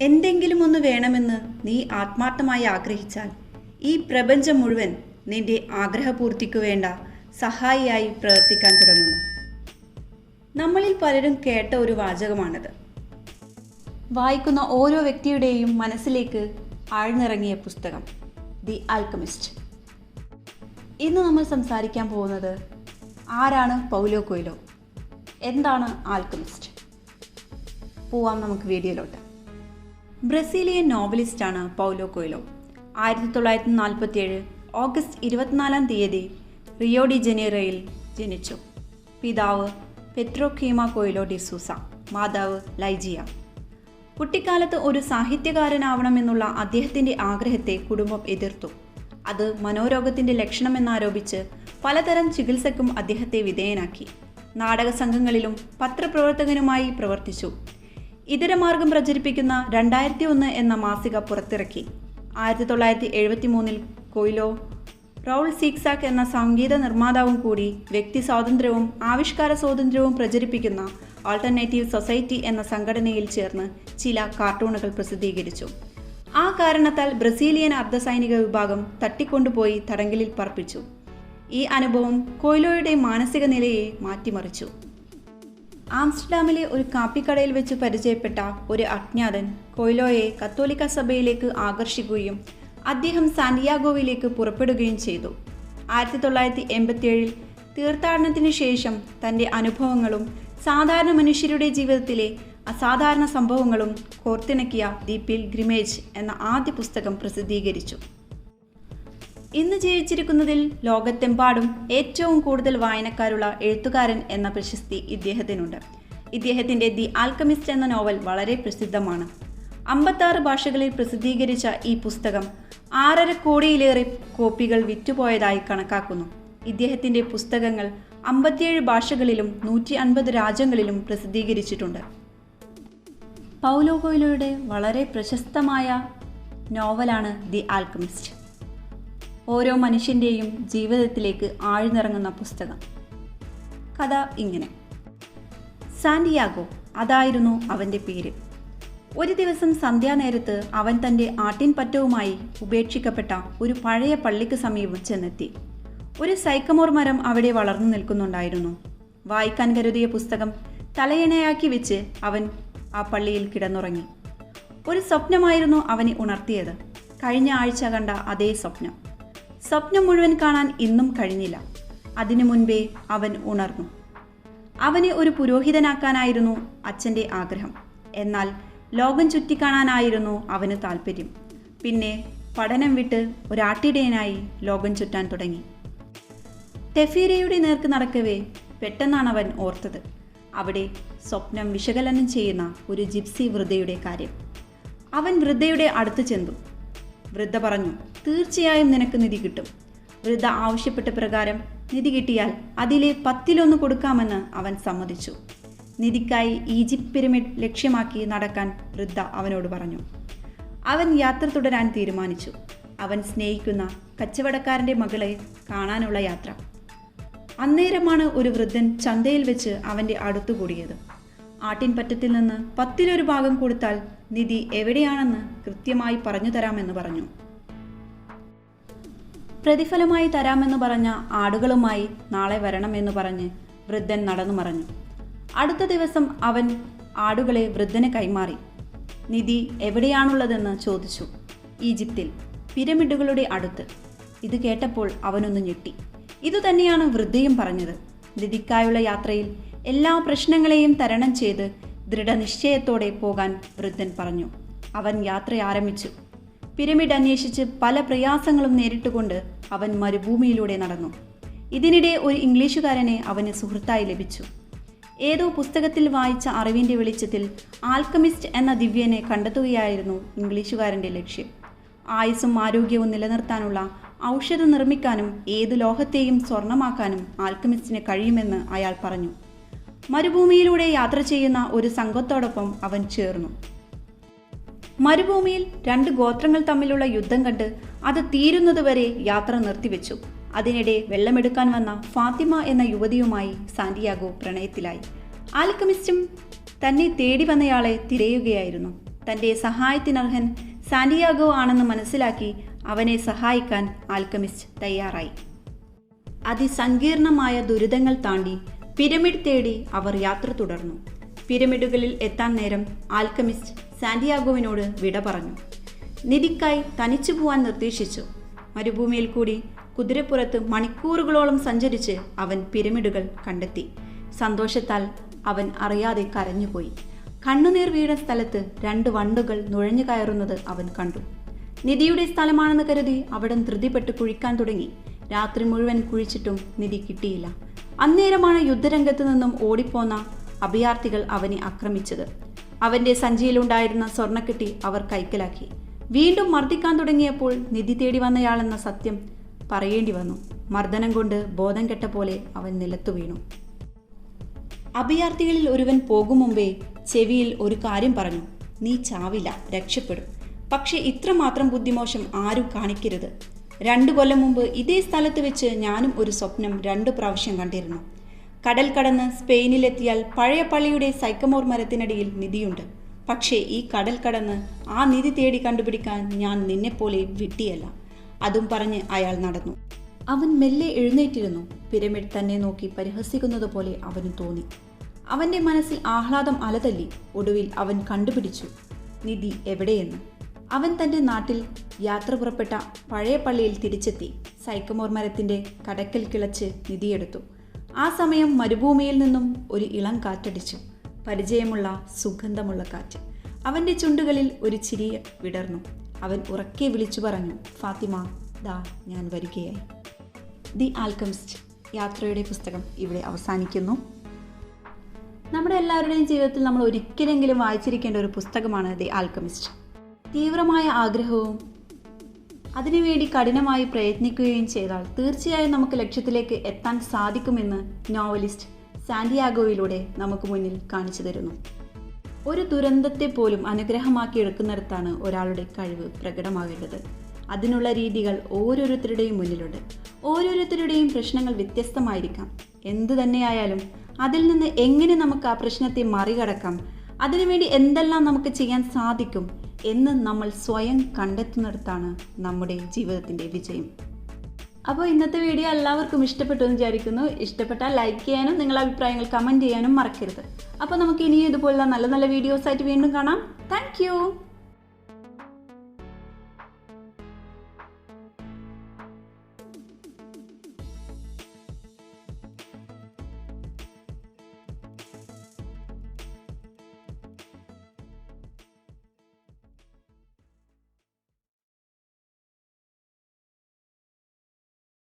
എന്തെങ്കിലും ഒന്ന് വേണമെന്ന് നീ ആത്മാർത്ഥമായി ആഗ്രഹിച്ചാൽ ഈ പ്രപഞ്ചം മുഴുവൻ നിന്റെ ആഗ്രഹപൂർത്തിക്കു വേണ്ട സഹായിയായി പ്രവർത്തിക്കാൻ തുടങ്ങുന്നു. നമ്മളിൽ പലരും കേട്ട ഒരു വാചകമാണിത്. വായിക്കുന്ന ഓരോ വ്യക്തിയുടെയും മനസ്സിലേക്ക് ആഴ്ന്നിറങ്ങിയ പുസ്തകം ദി ആൽക്കമിസ്റ്റ്. ഇന്ന് നമ്മൾ സംസാരിക്കാൻ പോകുന്നത് ആരാണ് പൗലോ കൊയ്ലോ, എന്താണ് ആൽക്കമിസ്റ്റ്. പോവാം നമുക്ക് വീഡിയോയിലോട്ട്. ബ്രസീലിയൻ നോവലിസ്റ്റാണ് Paulo Coelho. 1947 August 24 Rio de ജനീറോയിൽ ജനിച്ചു. പിതാവ് പെട്രോഖീമ കൊയ്ലോ ഡി സൂസ, മാതാവ് ലൈജിയ. കുട്ടിക്കാലത്ത് ഒരു സാഹിത്യകാരനാവണമെന്നുള്ള അദ്ദേഹത്തിൻ്റെ ആഗ്രഹത്തെ കുടുംബം എതിർത്തു. അത് മനോരോഗത്തിൻ്റെ ലക്ഷണമെന്നാരോപിച്ച് പലതരം ചികിത്സക്കും അദ്ദേഹത്തെ വിധേയനാക്കി. നാടക സംഘങ്ങളിലും പത്രപ്രവർത്തകനുമായി പ്രവർത്തിച്ചു. ഇതരമാർഗം പ്രചരിപ്പിക്കുന്ന 2001 എന്ന മാസിക പുറത്തിറക്കി. 1973 കൊയ്ലോ റൗൾ സീക്സാക്ക് എന്ന സംഗീത നിർമ്മാതാവും കൂടി വ്യക്തി സ്വാതന്ത്ര്യവും ആവിഷ്കാര സ്വാതന്ത്ര്യവും പ്രചരിപ്പിക്കുന്ന ആൾട്ടർനേറ്റീവ് സൊസൈറ്റി എന്ന സംഘടനയിൽ ചേർന്ന് ചില കാർട്ടൂണുകൾ പ്രസിദ്ധീകരിച്ചു. ആ കാരണത്താൽ ബ്രസീലിയൻ അർദ്ധസൈനിക വിഭാഗം തട്ടിക്കൊണ്ടുപോയി തടങ്കലിൽ പാർപ്പിച്ചു. ഈ അനുഭവം കൊയ്ലോയുടെ മാനസിക നിലയെ മാറ്റിമറിച്ചു. ആംസ്റ്റർഡാമിലെ ഒരു കാപ്പിക്കടയിൽ വെച്ച് പരിചയപ്പെട്ട ഒരു അജ്ഞാതൻ കൊയ്ലോയെ കത്തോലിക്ക സഭയിലേക്ക് ആകർഷിക്കുകയും അദ്ദേഹം സാന്റിയാഗോവിലേക്ക് പുറപ്പെടുകയും ചെയ്തു. 1987 തീർത്ഥാടനത്തിന് ശേഷം തൻ്റെ അനുഭവങ്ങളും സാധാരണ മനുഷ്യരുടെ ജീവിതത്തിലെ അസാധാരണ സംഭവങ്ങളും കോർത്തിണക്കിയ ദി പിൽഗ്രിമേജ് എന്ന ആദ്യ പുസ്തകം പ്രസിദ്ധീകരിച്ചു. ഇന്ന് ജീവിച്ചിരിക്കുന്നതിൽ ലോകത്തെമ്പാടും ഏറ്റവും കൂടുതൽ വായനക്കാരുള്ള എഴുത്തുകാരൻ എന്ന പ്രശസ്തി ഇദ്ദേഹത്തിനുണ്ട്. ഇദ്ദേഹത്തിൻ്റെ ദി ആൽക്കമിസ്റ്റ് എന്ന നോവൽ വളരെ പ്രസിദ്ധമാണ്. 56 ഭാഷകളിൽ പ്രസിദ്ധീകരിച്ച ഈ പുസ്തകം 6.5 കോടിയിലേറെ കോപ്പികൾ വിറ്റുപോയതായി കണക്കാക്കുന്നു. ഇദ്ദേഹത്തിൻ്റെ പുസ്തകങ്ങൾ 57 ഭാഷകളിലും 150 രാജ്യങ്ങളിലും പ്രസിദ്ധീകരിച്ചിട്ടുണ്ട്. പൗലോ കൊയ്ലോയുടെ വളരെ പ്രശസ്തമായ നോവലാണ് ദി ആൽക്കമിസ്റ്റ്. ഓരോ മനുഷ്യൻ്റെയും ജീവിതത്തിലേക്ക് ആഴ്ന്നിറങ്ങുന്ന പുസ്തകം. കഥ ഇങ്ങനെ. സാന്റിയാഗോ, അതായിരുന്നു അവൻ്റെ പേര്. ഒരു ദിവസം സന്ധ്യാനേരത്ത് അവൻ തൻ്റെ ആട്ടിൻപറ്റവുമായി ഉപേക്ഷിക്കപ്പെട്ട ഒരു പഴയ പള്ളിക്ക് സമീപം ചെന്നെത്തി. ഒരു സൈക്കമോർ മരം അവിടെ വളർന്നു നിൽക്കുന്നുണ്ടായിരുന്നു. വായിക്കാൻ കരുതിയ പുസ്തകം തലയണയാക്കി വെച്ച് അവൻ ആ പള്ളിയിൽ കിടന്നുറങ്ങി. ഒരു സ്വപ്നമായിരുന്നു അവനെ ഉണർത്തിയത്. കഴിഞ്ഞ ആഴ്ച കണ്ട അതേ സ്വപ്നം. സ്വപ്നം മുഴുവൻ കാണാൻ ഇന്നും കഴിഞ്ഞില്ല. അതിനു മുൻപേ അവൻ ഉണർന്നു. അവനെ ഒരു പുരോഹിതനാക്കാനായിരുന്നു അച്ഛൻ്റെ ആഗ്രഹം. എന്നാൽ ലോകം ചുറ്റിക്കാണാനായിരുന്നു അവന് താല്പര്യം. പിന്നെ പഠനം വിട്ട് ഒരാട്ടിടയനായി ലോകം ചുറ്റാൻ തുടങ്ങി. ടെഫീരയുടെ നേർക്ക് നടക്കവേ പെട്ടെന്നാണ് അവൻ ഓർത്തത് അവിടെ സ്വപ്നം വിശകലനം ചെയ്യുന്ന ഒരു ജിപ്സി വൃദ്ധയുടെ കാര്യം. അവൻ വൃദ്ധയുടെ അടുത്ത് ചെന്നു. വൃദ്ധ പറഞ്ഞു, തീർച്ചയായും നിനക്ക് നിധി കിട്ടും. വൃദ്ധ ആവശ്യപ്പെട്ട പ്രകാരം നിധി കിട്ടിയാൽ അതിലെ 10 കൊടുക്കാമെന്ന് അവൻ സമ്മതിച്ചു. നിധിക്കായി ഈജിപ്ത് പിരമിഡ് ലക്ഷ്യമാക്കി നടക്കാൻ വൃദ്ധ അവനോട് പറഞ്ഞു. അവൻ യാത്ര തുടരാൻ തീരുമാനിച്ചു. അവൻ സ്നേഹിക്കുന്ന കച്ചവടക്കാരൻ്റെ മകളെ കാണാനുള്ള യാത്ര. അന്നേരമാണ് ഒരു വൃദ്ധൻ ചന്തയിൽ വെച്ച് അവൻ്റെ അടുത്തുകൂടിയത്. ആട്ടിൻപറ്റത്തിൽ നിന്ന് 10 ഭാഗം കൊടുത്താൽ നിധി എവിടെയാണെന്ന് കൃത്യമായി പറഞ്ഞു തരാമെന്ന് പറഞ്ഞു. പ്രതിഫലമായി തരാമെന്ന് പറഞ്ഞ ആടുകളുമായി നാളെ വരണമെന്ന് പറഞ്ഞ് വൃദ്ധൻ നടന്നു മറഞ്ഞു. അടുത്ത ദിവസം അവൻ ആടുകളെ വൃദ്ധന് കൈമാറി. നിധി എവിടെയാണുള്ളതെന്ന് ചോദിച്ചു. ഈജിപ്തിൽ, പിരമിഡുകളുടെ അടുത്ത്. ഇത് കേട്ടപ്പോൾ അവനൊന്ന് ഞെട്ടി. ഇതുതന്നെയാണ് വൃദ്ധയും പറഞ്ഞത്. നിധിക്കായുള്ള യാത്രയിൽ എല്ലാ പ്രശ്നങ്ങളെയും തരണം ചെയ്ത് ദൃഢനിശ്ചയത്തോടെ പോകാൻ വൃദ്ധൻ പറഞ്ഞു. അവൻ യാത്ര ആരംഭിച്ചു. പിരമിഡ് അന്വേഷിച്ച് പല പ്രയാസങ്ങളും നേരിട്ടുകൊണ്ട് അവൻ മരുഭൂമിയിലൂടെ നടന്നു. ഇതിനിടെ ഒരു ഇംഗ്ലീഷുകാരനെ അവന് സുഹൃത്തായി ലഭിച്ചു. ഏതോ പുസ്തകത്തിൽ വായിച്ച അറിവിൻ്റെ വെളിച്ചത്തിൽ ആൽക്കമിസ്റ്റ് എന്ന ദിവ്യനെ കണ്ടെത്തുകയായിരുന്നു ഇംഗ്ലീഷുകാരൻ്റെ ലക്ഷ്യം. ആയുസ്സും ആരോഗ്യവും നിലനിർത്താനുള്ള ഔഷധം നിർമ്മിക്കാനും ഏത് ലോഹത്തെയും സ്വർണമാക്കാനും ആൽക്കമിസ്റ്റിന് കഴിയുമെന്ന് അയാൾ പറഞ്ഞു. മരുഭൂമിയിലൂടെ യാത്ര ചെയ്യുന്ന ഒരു സംഘത്തോടൊപ്പം അവൻ ചേർന്നു. മരുഭൂമിയിൽ 2 ഗോത്രങ്ങൾ തമ്മിലുള്ള യുദ്ധം കണ്ട് അത് തീരുന്നതുവരെ യാത്ര നിർത്തിവെച്ചു. അതിനിടെ വെള്ളമെടുക്കാൻ വന്ന ഫാത്തിമ എന്ന യുവതിയുമായി സാന്റിയാഗോ പ്രണയത്തിലായി. ആൽക്കമിസ്റ്റും തന്നെ തേടി വന്നയാളെ തിരയുകയായിരുന്നു. തൻ്റെ സഹായത്തിനർഹൻ സാന്റിയാഗോ ആണെന്ന് മനസ്സിലാക്കി അവനെ സഹായിക്കാൻ ആൽക്കമിസ്റ്റ് തയ്യാറായി. അതിസങ്കീർണമായ ദുരിതങ്ങൾ താണ്ടി പിരമിഡ് തേടി അവർ യാത്ര തുടർന്നു. പിരമിഡുകളിൽ എത്താൻ നേരം ആൽക്കമിസ്റ്റ് സാന്റിയാഗോവിനോട് വിട പറഞ്ഞു. നിധിക്കായി തനിച്ചു പോവാൻ നിർദ്ദേശിച്ചു. മരുഭൂമിയിൽ കൂടി കുതിരപ്പുറത്ത് മണിക്കൂറുകളോളം സഞ്ചരിച്ച് അവൻ പിരമിഡുകൾ കണ്ടെത്തി. സന്തോഷത്താൽ അവൻ അറിയാതെ കരഞ്ഞുപോയി. കണ്ണുനീർ വീണ സ്ഥലത്ത് 2 വണ്ടുകൾ നുഴഞ്ഞു കയറുന്നത് അവൻ കണ്ടു. നിധിയുടെ സ്ഥലമാണെന്ന് കരുതി അവിടം ധൃതിപ്പെട്ട് കുഴിക്കാൻ തുടങ്ങി. രാത്രി മുഴുവൻ കുഴിച്ചിട്ടും നിധി കിട്ടിയില്ല. അന്നേരമാണ് യുദ്ധരംഗത്ത് നിന്നും ഓടിപ്പോന്ന അഭയാർത്ഥികൾ അവനെ ആക്രമിച്ചത്. അവന്റെ സഞ്ചിയിലുണ്ടായിരുന്ന സ്വർണ്ണക്കെട്ടി അവർ കൈക്കലാക്കി. വീണ്ടും മർദ്ദിക്കാൻ തുടങ്ങിയപ്പോൾ നിധി തേടി വന്നയാളെന്ന സത്യം പറയേണ്ടി വന്നു. മർദ്ദനം കൊണ്ട് ബോധം കെട്ട പോലെ അവൻ നിലത്തു വീണു. അഭയാർത്ഥികളിൽ ഒരുവൻ പോകും മുമ്പേ ചെവിയിൽ ഒരു കാര്യം പറഞ്ഞു. നീ ചാവില്ല, രക്ഷപ്പെടും. പക്ഷെ ഇത്രമാത്രം ബുദ്ധിമോശം ആരും കാണിക്കരുത്. 2 കൊല്ലം മുമ്പ് ഇതേ സ്ഥലത്ത് വെച്ച് ഞാനും ഒരു സ്വപ്നം 2 പ്രാവശ്യം കണ്ടിരുന്നു. കടൽ കടന്ന് സ്പെയിനിലെത്തിയാൽ പഴയ പള്ളിയുടെ സൈക്കമോർ മരത്തിനടിയിൽ നിധിയുണ്ട്. പക്ഷേ ഈ കടൽ കടന്ന് ആ നിധി തേടി കണ്ടുപിടിക്കാൻ ഞാൻ നിന്നെപ്പോലെ വിട്ടിയല്ല. അതും പറഞ്ഞ് അയാൾ നടന്നു. അവൻ മെല്ലെ എഴുന്നേറ്റിരുന്നു. പിരമിഡ് തന്നെ നോക്കി പരിഹസിക്കുന്നത് പോലെ അവന് തോന്നി. അവൻ്റെ മനസ്സിൽ ആഹ്ലാദം അലതല്ലി. ഒടുവിൽ അവൻ കണ്ടുപിടിച്ചു നിധി എവിടെയെന്ന്. അവൻ തൻ്റെ നാട്ടിൽ യാത്ര പുറപ്പെട്ട പഴയ പള്ളിയിൽ തിരിച്ചെത്തി. സൈക്കമോർ മരത്തിൻ്റെ കടക്കൽ കിളച്ച് നിധിയെടുത്തു. ആ സമയം മരുഭൂമിയിൽ നിന്നും ഒരു ഇളം കാറ്റടിച്ചു. പരിചയമുള്ള സുഗന്ധമുള്ള കാറ്റ്. അവൻ്റെ ചുണ്ടുകളിൽ ഒരു ചിരി വിടർന്നു. അവൻ ഉറക്കെ വിളിച്ചു പറഞ്ഞു, ഫാത്തിമ, ദാ ഞാൻ വരികയായി. ദി ആൽക്കമിസ്റ്റ് യാത്രയുടെ പുസ്തകം ഇവിടെ അവസാനിക്കുന്നു. നമ്മുടെ എല്ലാവരുടെയും ജീവിതത്തിൽ നമ്മൾ ഒരിക്കലെങ്കിലും വായിച്ചിരിക്കേണ്ട ഒരു പുസ്തകമാണ് ദി ആൽക്കമിസ്റ്റ്. തീവ്രമായ ആഗ്രഹവും അതിനുവേണ്ടി കഠിനമായി പ്രയത്നിക്കുകയും ചെയ്താൽ തീർച്ചയായും നമുക്ക് ലക്ഷ്യത്തിലേക്ക് എത്താൻ സാധിക്കുമെന്ന് നോവലിസ്റ്റ് സാന്റിയാഗോയിലൂടെ നമുക്ക് മുന്നിൽ കാണിച്ചു തരുന്നു. ഒരു ദുരന്തത്തെ പോലും അനുഗ്രഹമാക്കി എടുക്കുന്നിടത്താണ് ഒരാളുടെ കഴിവ് പ്രകടമാകേണ്ടത്. അതിനുള്ള രീതികൾ ഓരോരുത്തരുടെയും മുന്നിലുണ്ട്. ഓരോരുത്തരുടെയും പ്രശ്നങ്ങൾ വ്യത്യസ്തമായിരിക്കാം. എന്തു തന്നെയായാലും അതിൽ നിന്ന് എങ്ങനെ നമുക്ക് ആ പ്രശ്നത്തെ മറികടക്കാം, അതിനുവേണ്ടി എന്തെല്ലാം നമുക്ക് ചെയ്യാൻ സാധിക്കും എന്ന് നമ്മൾ സ്വയം കണ്ടെത്തുന്നിടത്താണ് നമ്മുടെ ജീവിതത്തിൻ്റെ വിജയം. അപ്പോൾ ഇന്നത്തെ വീഡിയോ എല്ലാവർക്കും ഇഷ്ടപ്പെട്ടു എന്ന് വിചാരിക്കുന്നു. ഇഷ്ടപ്പെട്ടാൽ ലൈക്ക് ചെയ്യാനും നിങ്ങളുടെ അഭിപ്രായങ്ങൾ കമൻറ്റ് ചെയ്യാനും മറക്കരുത്. അപ്പോൾ നമുക്ക് ഇനിയും ഇതുപോലുള്ള നല്ല നല്ല വീഡിയോസായിട്ട് വീണ്ടും കാണാം. താങ്ക്